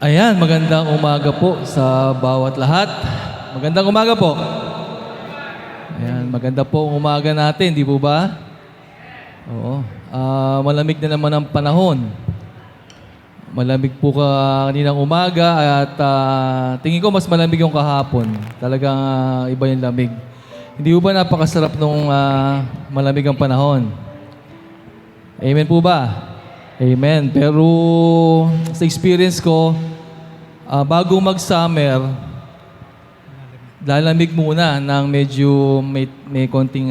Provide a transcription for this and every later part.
Ayan, magandang umaga po sa bawat lahat. Magandang umaga po. Ayan, maganda po ang umaga natin, di po ba? Oo. Malamig na naman ang panahon. Malamig po kaninang umaga at tingin ko mas malamig yung kahapon. Talagang iba yung lamig. Hindi po ba napakasarap nung malamig ang panahon? Amen po ba? Amen. Pero sa experience ko, bago mag-summer, lalamig muna ng medyo may konting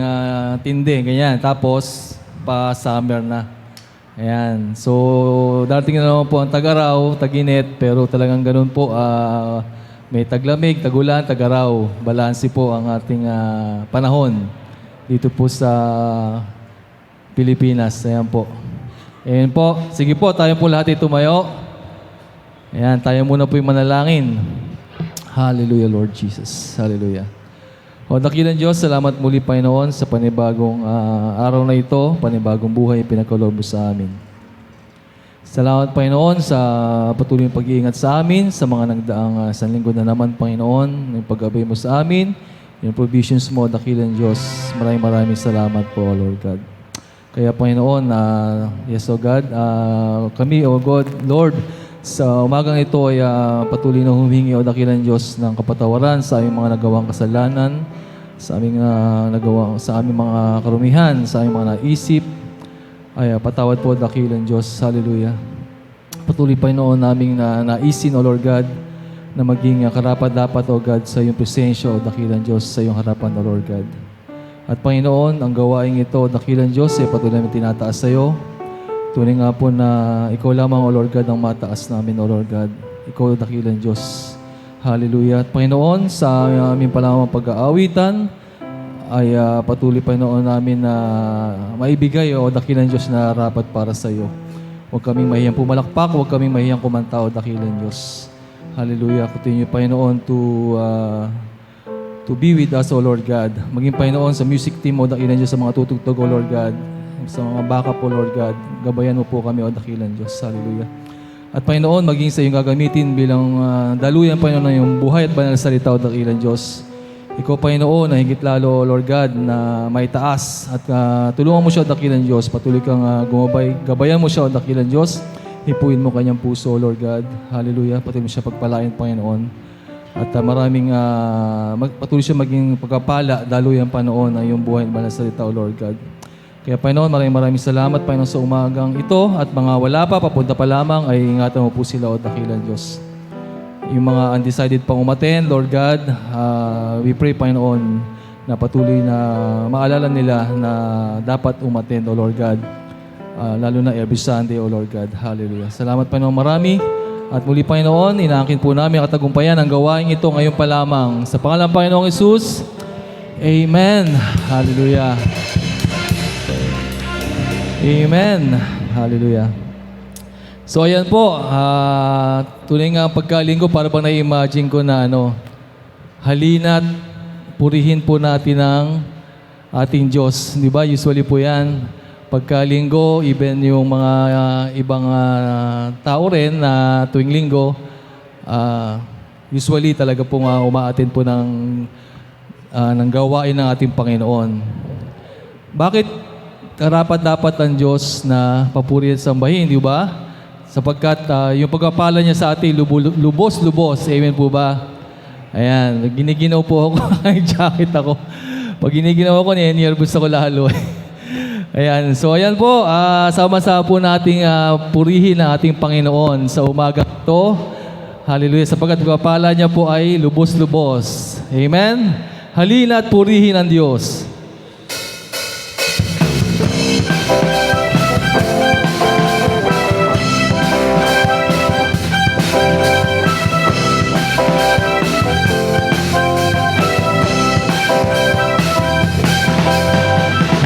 tindi, ganyan. Tapos, pa-summer na. Ayan. So, darating na naman po ang tag-araw, tag-init, pero talagang ganun po, may taglamig, tagulan, tag-araw. Balanse po ang ating panahon dito po sa Pilipinas. Ayan po. Ayan po. Sige po, tayo po lahat tumayo. Ayan, tayo muna po yung manalangin. Hallelujah, Lord Jesus. Hallelujah. O dakilang Diyos, salamat muli, Panginoon, sa panibagong araw na ito, panibagong buhay pinagkaloob mo sa amin. Salamat, Panginoon, sa patuloy ng pag-iingat sa amin, sa mga nagdaang isang linggo na naman, Panginoon, yung pag-abay mo sa amin, yung provisions mo, dakilang Diyos. Maraming salamat po, Lord God. Kaya Panginoon, yes, O God, kami, O God, Lord, sa umagang ito ay patuloy na humingi, O dakilang Diyos, ng kapatawaran sa aming mga nagawang kasalanan, sa aming sa aming mga karumihan, sa aming mga naisip. Ay patawad po, dakilang Diyos. Hallelujah. Patuloy, Panginoon, naming naisin, O Lord God, na maging karapat-dapat, O God, sa iyong presensya, O dakilang Diyos, sa iyong harapan, O Lord God. At Panginoon, ang gawaing ito, dakilang Diyos, patuloy namin tinataas sa iyo. Tunay nga po na ikaw lamang, O Lord God, ang mataas namin, O Lord God. Ikaw, dakilang Diyos. Hallelujah. At Panginoon, sa aming palamang pag-aawitan, ay patuloy, Panginoon, namin na maibigay, O dakilang Diyos, na rapat para sa iyo. Huwag kaming mahiyang pumalakpak, huwag kaming mahiyang kumanta, O dakilang Diyos. Hallelujah. Continue, Panginoon, to be with us, O Lord God. Maging Panginoon sa music team, O dakilang Diyos, sa mga tutugtog, O Lord God. Sa mga backup, O Lord God. Gabayan mo po kami, O dakilang Diyos. Hallelujah. At Panginoon, maging sa iyong gagamitin bilang daluyan, Panginoon, yung buhay at banal na salita, O dakilang Diyos. Ikaw, Panginoon, na higit lalo, O Lord God, na may taas. At tulungan mo siya, O dakilang Diyos. Patuloy kang gumabay. Gabayan mo siya, O dakilang Diyos. Hipuin mo kanyang puso, O Lord God. Hallelujah. Patuloy mo siya pagpalain, Panginoon. At maraming patuloy siya maging pagkapala, daluyan pa noon ang iyong buhay at banal na salita, O Lord God. Kaya Panginoon, maraming salamat, Panginoon, sa umagang ito. At mga wala pa, papunta pa lamang, ay ingatan mo po sila, O dakilang Diyos. Yung mga undecided pang umaten, Lord God, we pray, Panginoon, na patuloy na maalala nila na dapat umaten, O Lord God. Lalo na every Sunday, O Lord God. Hallelujah. Salamat, Panginoon, marami. At muli, Panginoon, inaangkin po namin ang katagumpayan ang gawain ito ngayon pa lamang. Sa pangalan ng Panginoong Hesus, Amen. Hallelujah. Amen. Hallelujah. So, ayan po. Tunay nga pagkalinggo, para bang na-imagine ko na halina't purihin po natin ang ating Diyos. Di ba? Usually po yan. Pagkalinggo, even yung mga ibang tao rin na tuwing linggo, usually talaga pong umaattend po ng gawain ng ating Panginoon. Bakit karapat-dapat ang Diyos na papuri at sambahin, di ba? Sapagkat yung pagpapala niya sa atin, lubos-lubos. Amen po ba? Ayan, giniginaw po ako. Jacket ako. Pag giniginaw ako, nervous ako lalo. Ayan. So, ayan po. Sama-sama po nating purihin ang ating Panginoon sa umaga ito. Hallelujah. Sapagkat pagpapala niya po ay lubos-lubos. Amen? Halina at purihin ang Diyos.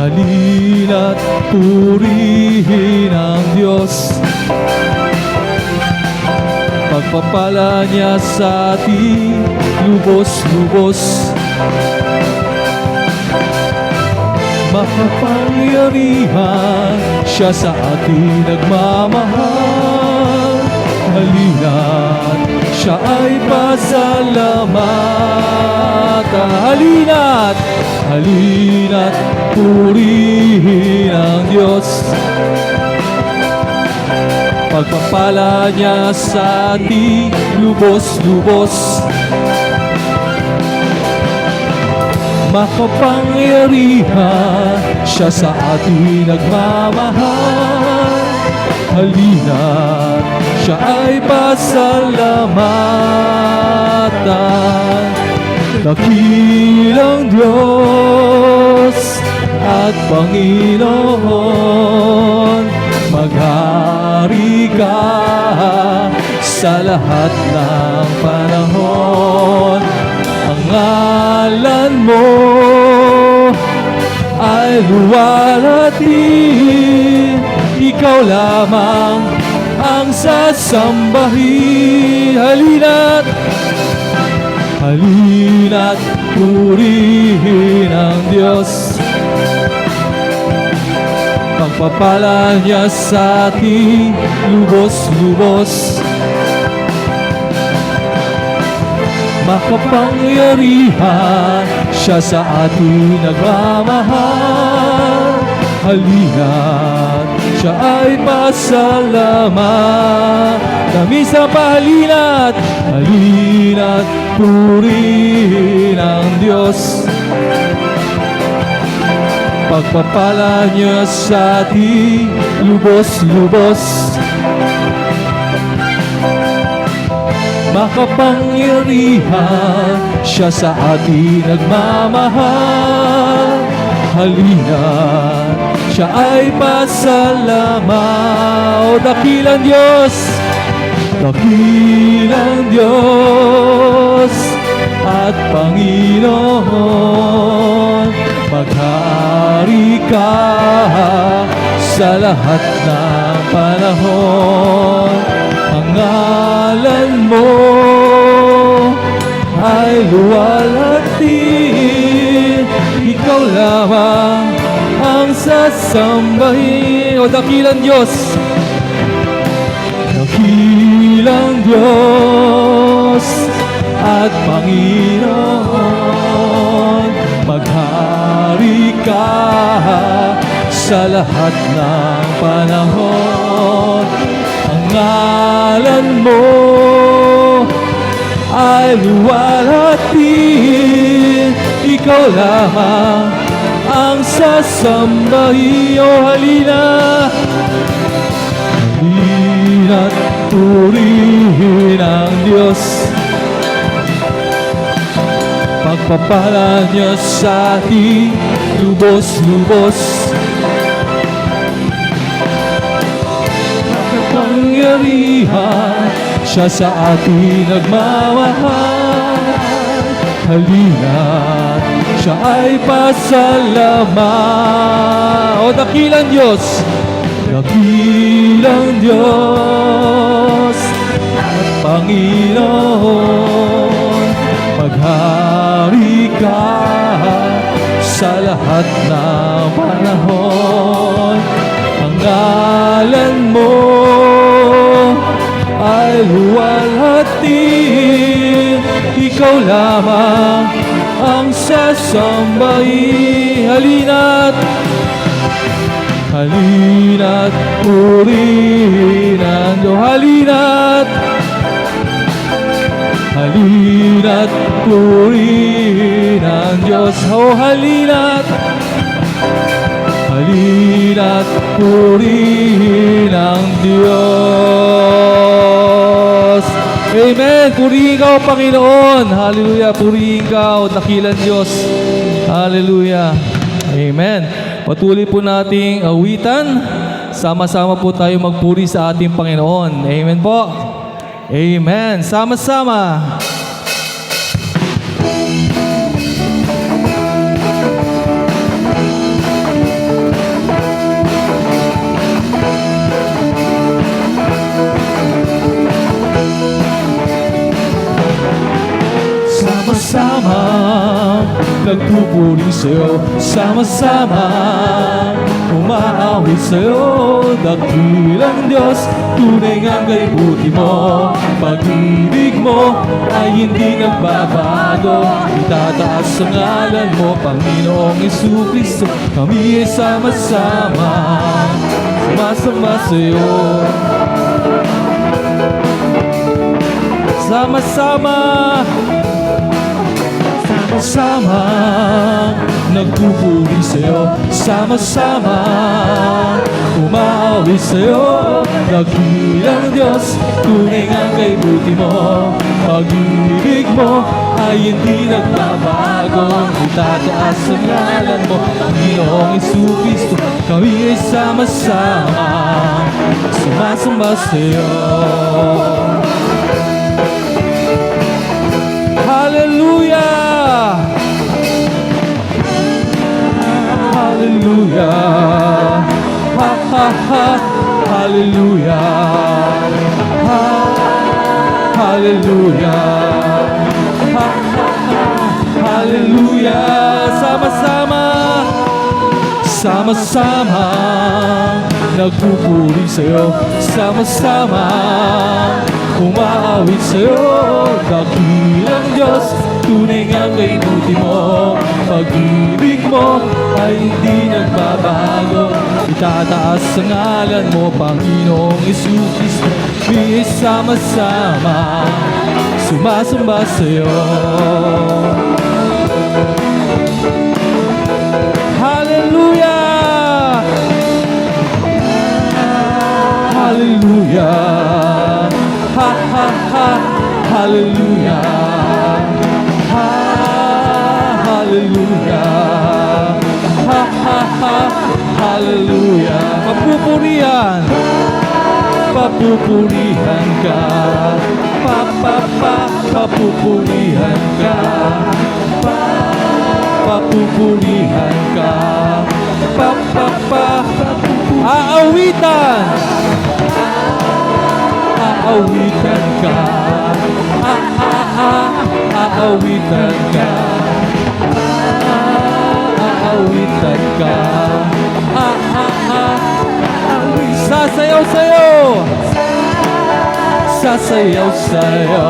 Halina't purihin ang Diyos. Pagpapala niya sa atin, lubos-lubos. Makapangyarihan siya sa atin nagmamahal. halina't siya ay pasalamatan. Halina't purihin ang Diyos. Pagpapala niya sa ating lubos-lubos. Makapangyarihan siya sa ating nagmamahal. Halina't siya ay pasalamatan. Dakilang Diyos at Panginoon, maghari ka sa lahat ng panahon. Ang ngalan mo ay luwalhati, ikaw lamang ang sasambahin. Halina't purihin ang Diyos. Pagpapala niya sa ating lubos-lubos. Makapangyarihan siya sa ating nagmamahal. Halina't siya ay pasalamat. Kamisa pa, halina't purihin ang Diyos. Pagpapala niya sa ating lubos-lubos. Makapangyarihan siya sa ating nagmamahal. Halina't siya ay pasalamat. O dakilang Diyos at Panginoon, maghari ka sa lahat ng panahon. Ang ngalan mo ay luwalhati, ikaw lamang ang sasambahin. O dakilang Diyos at Panginoon, maghari ka sa lahat ng panahon. Ang ngalan mo ay luwalhati, ikaw lamang ang sasambahin. O halina't purihin ang Diyos. Pagpapala niya sa ating lubos-lubos. Makapangyarihan siya sa ating nagmamahal. Halina't siya ay pasalamat. O dakilang Diyos at Panginoon, maghari ka sa lahat ng panahon. Ang ngalan mo ay luwalhati, ikaw lamang ang sasambahin. Halina't purihin ang Diyos. Halina't purihin ang Diyos. O halina't purihin ang Diyos. Amen. Purihin ka, O Panginoon. Hallelujah. Purihin ka, O dakilang Diyos. Hallelujah. Amen. Patuloy po nating awitan. Sama-sama po tayo magpuri sa ating Panginoon. Amen po. Amen. Sama-sama. Sama-sama nagpupuri sa'yo. Sama-sama umaawit sa'yo. Dakilang Diyos, tunay ngang kaibuti mo. Pag-ibig mo ay hindi nagbabago. Itataas ang ngalan mo, Panginoong Jesucristo. Kami ay sama-sama, sumasamba sa'yo. Sama-sama, sama-sama nagpupuri sa'yo. Sama-sama umaawit sa'yo. Dakilang Diyos, tunay ngang kaibuti mo. Pag-ibig mo ay hindi nagbabago. Itataas ang ngalan mo, Panginoong Jesucristo. Kami ay sama-sama, sumasamba sa'yo. Hallelujah! Hallelujah! Ha ha ha! Hallelujah! Ha! Hallelujah! Ha ha ha! Hallelujah! Sama-sama! Sama-sama nagpupuri sa'yo. Sama-sama umaawit sa'yo. Dakilang Diyos, tunay ngang kaibuti mo. Pag-ibig mo ay hindi nagbabago. Itataas ang ngalan mo, Panginoong Jesucristo. Kami ay sama-sama, sumasamba sa'yo. Hallelujah! Hallelujah! Ha ha ha! Hallelujah! Ha! Hallelujah! Ha ha ha! Hallelujah! Papupurihan! Papupurihan ka! Pa pa pa! Papupurihan ka! Pa! Papupurihan ka! Pa pa pa! Aawitan! Aawitan ka, aawitan ka, aawitan ka, sasayaw sa'yo, sasayaw sa'yo,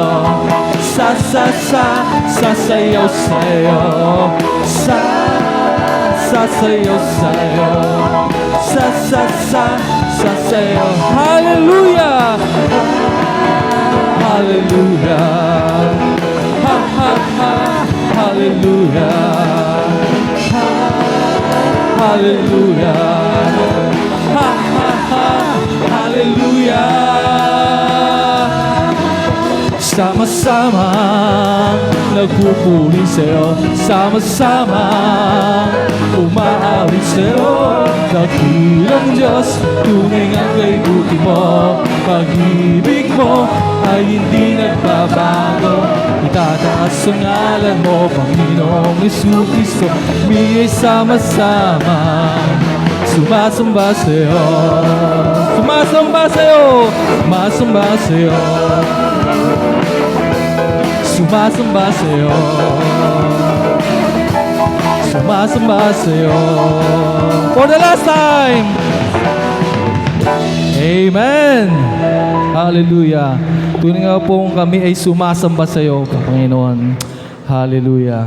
sasayaw sa'yo, sasayaw sa'yo, sasayaw. Hallelujah! Hallelujah! Ha ha ha! Hallelujah! Ha! Hallelujah! Ha ha ha! Hallelujah! Sama-sama nagpupuri sa'yo. Sama-sama umaawit sa'yo. Dakilang Diyos, tunay ngang kaibuti mo. Pag-ibig mo ay hindi nagbabago. Itataas ang ngalan mo, Panginoong Jesucristo. Kami ay sama-sama, sumasamba sa'yo. Sumasamba sa'yo, sumasamba sa'yo, sumasamba sa'yo, sumasamba sa'yo. For the last time. Amen. Hallelujah. Tunay nga po kami ay sumasamba sa iyo, Panginoon. Hallelujah.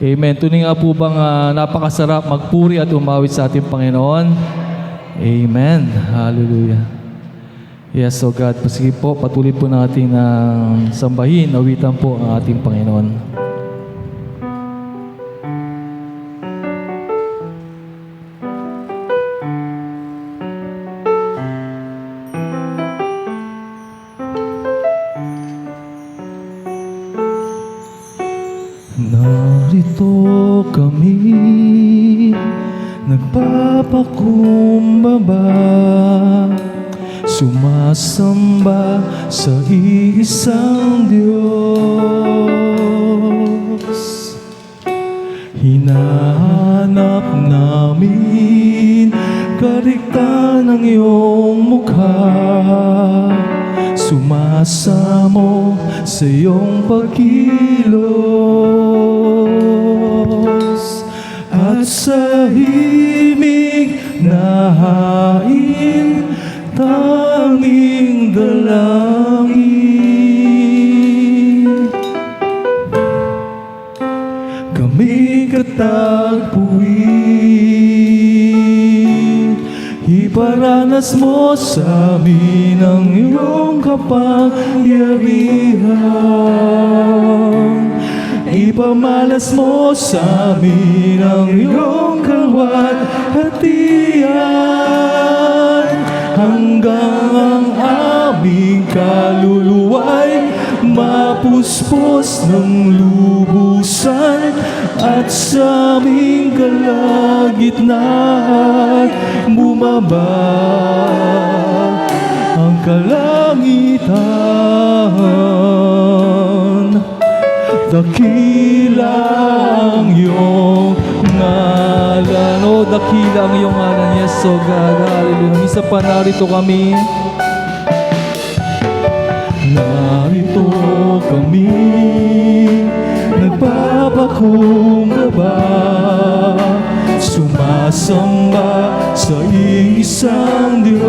Amen. Tunay nga po bang napakasarap magpuri at umawit sa ating Panginoon? Amen. Hallelujah. Yes, so God, sige po, patuloy po natin sambahin, awitan po ang ating Panginoon. Narito kami, nagpapakumbaba, sumasamba sa iisang Diyos. Hinahanap namin kariktan ng iyong mukha, sumasamo sa iyong pagkilos. kami katagpuin. Iparanas mo sa amin ang iyong kapangyarihan. Ipamalas mo sa amin ang iyong kalwalhatian. Hanggang ang aming kaluluwa'y mapuspos ng lubusan, at sa aming kalagitnaan bumaba ang kalangitan. Dakila ang iyong ngalan. O dakila ang iyong ngalan. Yes, so God. Hallelujah. Isa pa, narito kami. Narito kami, nagpapakumbaba, sumasamba sa isang Diyos.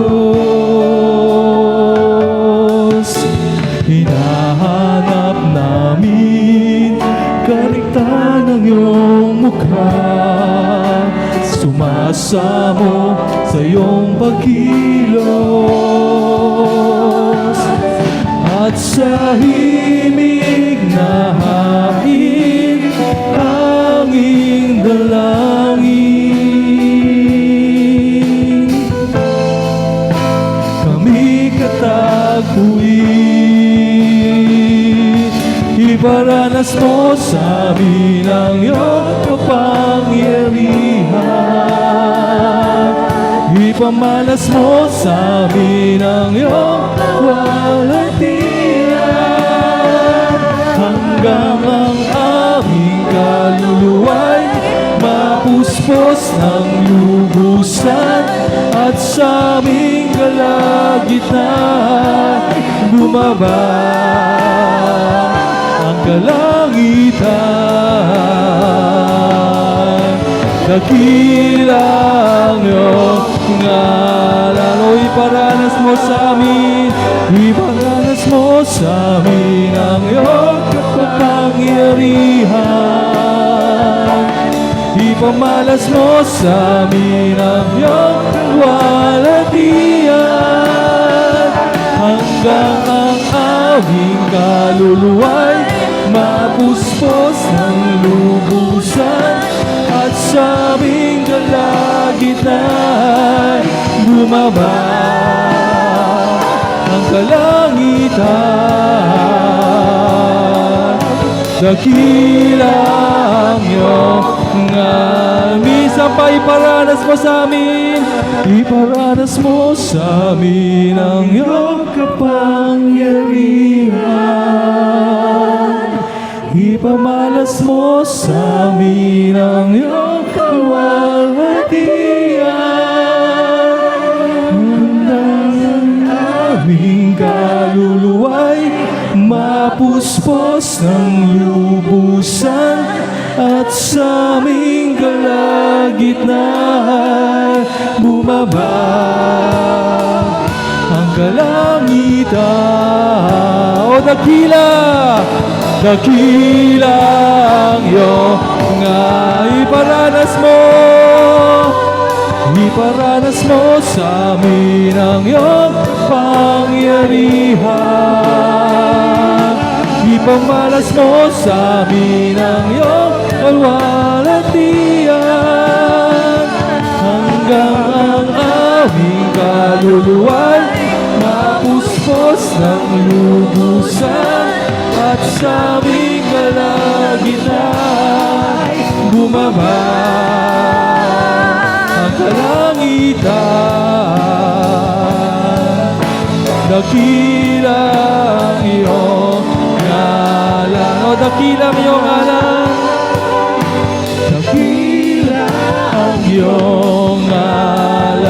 Hinahanap namin kaligtan ng iyong mukha, sumasamo sa iyong pagkilos. At sa himig na hangin, tanging dalangin, kami katagpuin. Iparanas mo sa amin ang iyong kapangyarihan. Ipamalas mo sa amin ang iyong kalwalhatian. Hanggang ang aming kaluluwa'y mapuspos ng lubusan, at sa aming kalagitnaan bumaba ang kalangitan. Dakila ang iyong ngalan. O iparanas mo sa amin, iparanas mo sa amin ang iyong kapangyarihan. Ipamalas mo sa amin ang iyong kalwalhatian. Hanggang ang aming kaluluwa'y mapuspos ng lubusan, at sa aming kalagitnaan bumaba ang kalangitan. Dakila ang iyong ngalan. Minsan pa iparanas mo sa amin, iparanas mo sa amin ang iyong kapangyarihan. Ipamalas mo sa amin ang iyong kalwalhatian. Hanggang ang aming kaluluwa'y mapuspos ng lubusan, at sa aming kalagitnaan bumaba ang kalangitan. O dakila, dakila ang iyong iparanas mo sa amin ang iyong pangyarihan. Ipamalas mo sa amin ang iyong kalwalhatian. Hanggang ang aming kaluluwa'y mapuspos ng lubusan, at sa aming kalagitnaan bumaba ang kalangitan. Dakila ang iyong ngalan. O dakila ang iyong ngalan. Dakila ang iyong ngalan.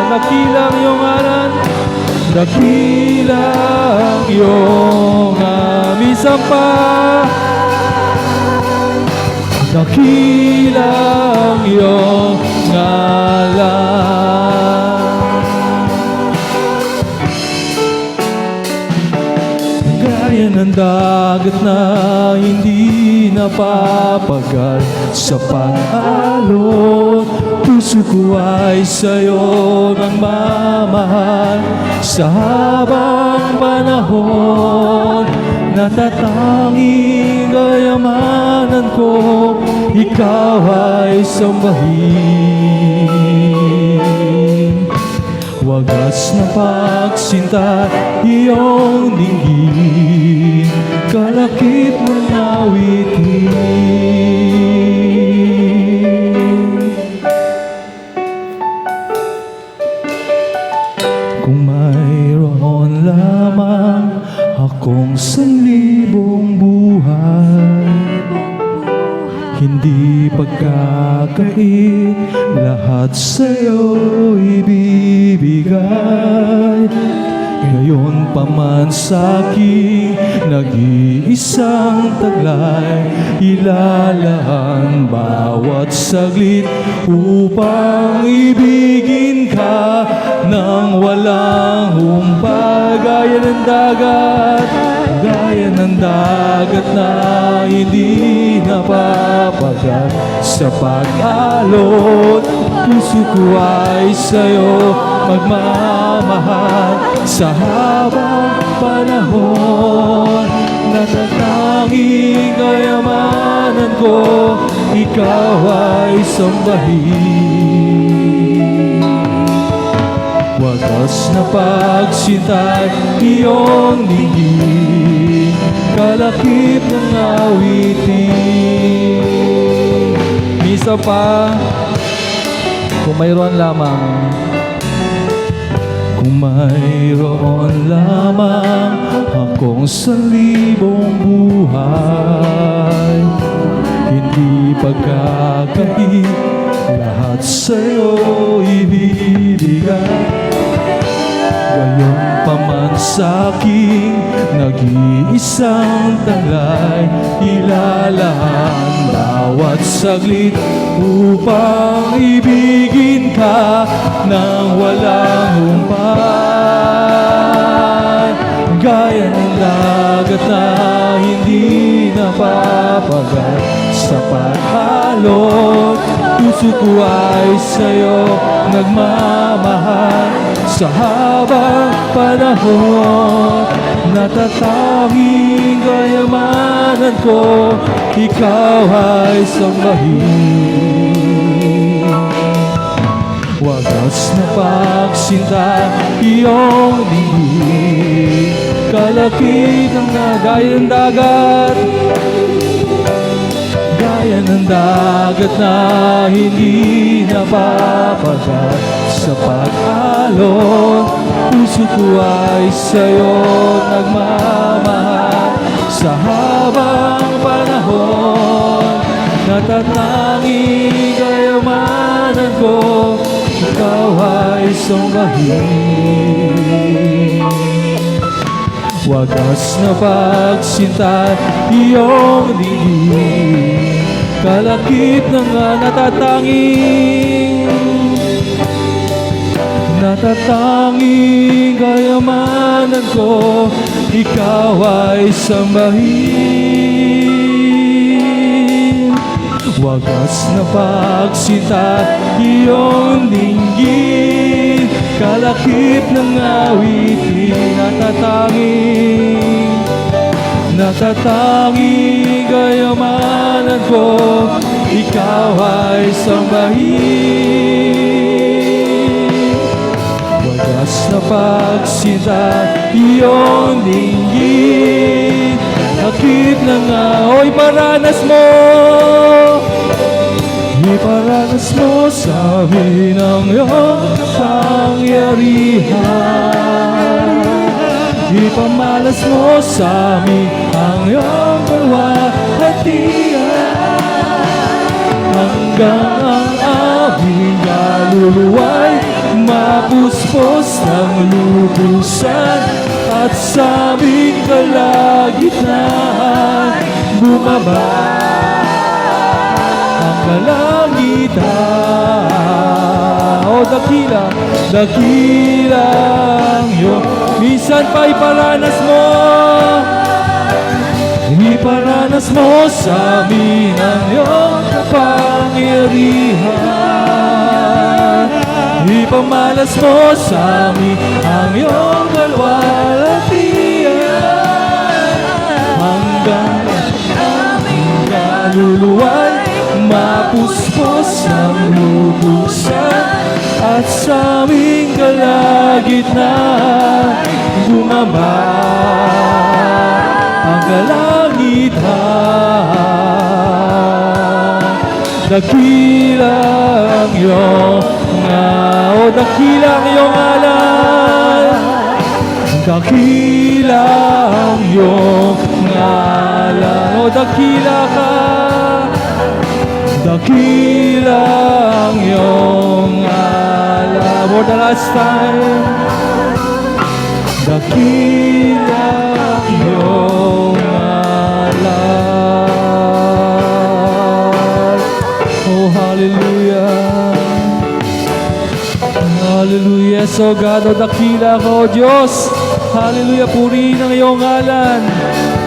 Dakila ang iyong ngalan. Dakila ang iyong minsan pa. Dakila ang iyong ngalan. Gaya ng dagat na hindi napapagal sa pag-alot. Puso ko ay sa'yo nagmamahal sa habang panahon. Natatanging kayamanan ko, ikaw ay sambahin. Wagas na pagsinta, iyong dinggin, kalakip ng awitin. Kung mayroon lamang akong sanlibong buhay, hindi pagkakait, lahat sa'yo ibibigay. Ngayon pa man sa'king nag-iisang taglay, ilalaan bawat saglit upang ibigin ka nang walang humpay. Gaya ng dagat, gaya ng dagat na hindi napapagal sa pag-alot. Puso ko ay sa'yo magmamahal sa habang panahon. Natatanging kayamanan ko, ikaw ay sambahin. Wagas na pagsinta, iyong dinggin, kalakip ng awitin. Misa pa, kung mayroon lamang, kung mayroon lamang akong sanlibong buhay, hindi pagkakait, lahat sa'yo ibibigay. Gayon pa man sa'king nag-iisang taglay, ilalaan bawat saglit upang ibigin ka nang walang humpay. Gaya ng dagat na hindi napapagal sa pag-alot. Puso ko ay sa'yo nagmamahal sa habang panahon. Natatanging kayamanan ko, ikaw ay sambahin. Wagas na pagsinta, iyong dinggin, kalakip ng gaya ng dagat, gaya ng dagat na hindi napapagal sa pag-alot. Puso ko ay sa'yo nagmamahal sa habang panahon. Natatanging kayamanan ko, ikaw ay sambahin. Wagas na pagsinta, iyong dinggin, kalakip ng natatanging kayamanan ko, ikaw ay sambahin. Wagas na pagsinta, iyong dinggin, kalakip ng awitin. Natatanging kayamanan ko, ikaw ay sambahin. Wagas na pagsinta, iyong dinggin, kalakip ng awitin. Iparanas mo, iparanas mo sa amin ang iyong kapangyarihan. Ipamalas mo sa amin ang iyong kalwalhatian, hanggang ang aming kaluluwa'y mapuspos ng lubusan, at sa aming kalagitnaan bumaba ang kalangitan. O dakilang iyong, minsan pa iparanas mo, iparanas mo sa amin ang iyong kapangyarihan. Ipamalas mo sa amin ang iyong kalwalhatian. Hanggang aming kaluluwa'y mapuspos ng lubusan, at sa aming kalagitnaan bumaba ang kalangitan. Dakila ang iyong dakila ang iyong ngalan. Dakila ang iyong ngalan. Dakila ka. Dakila ang iyong ngalan. For the last time. Dakila ang iyong ngalan. Oh, hallelujah. Hallelujah. So God, O dakila ka, O Diyos. Hallelujah. Purihin ang iyong ngalan.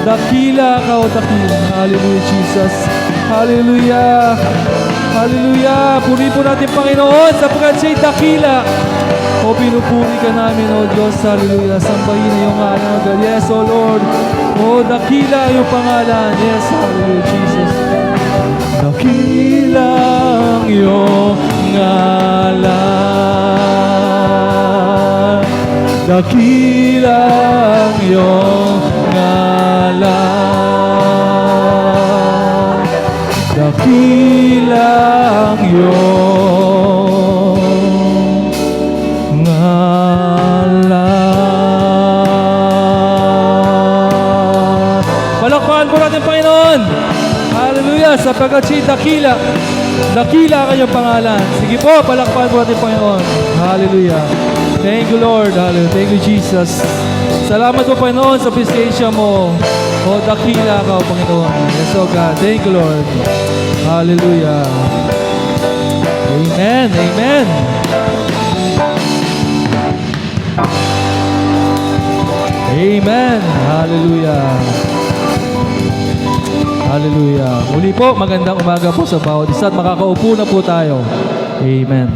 Dakila ka, O dakila. Hallelujah, Jesus. Hallelujah. Hallelujah. Purihin po natin, Panginoon, sapagkat siya'y dakila. O pinupuri ka namin, O Diyos. Hallelujah. Sambahin ang iyong ngalan, O God. Yes, O Lord. O dakila ang iyong pangalan. Yes, hallelujah, Jesus. Dakila ang iyong ngalan. Dakila ang iyong ngalan. Dakila ang iyong ngalan. Palakpakan po natin, Panginoon. Hallelujah, sapagkat siya dakila. Dakila ang kanyang pangalan. Sige po, palakpakan po natin, Panginoon. Hallelujah. Thank you, Lord. Hallelujah. Thank you, Jesus. Salamat po, Panginoon, sa presensya mo. O dakila ka, O Panginoon. Yes, O God. Thank you, Lord. Hallelujah. Amen. Amen. Amen. Hallelujah. Hallelujah. Muli po, magandang umaga po sa bawat isa at makakaupo na po tayo. Amen.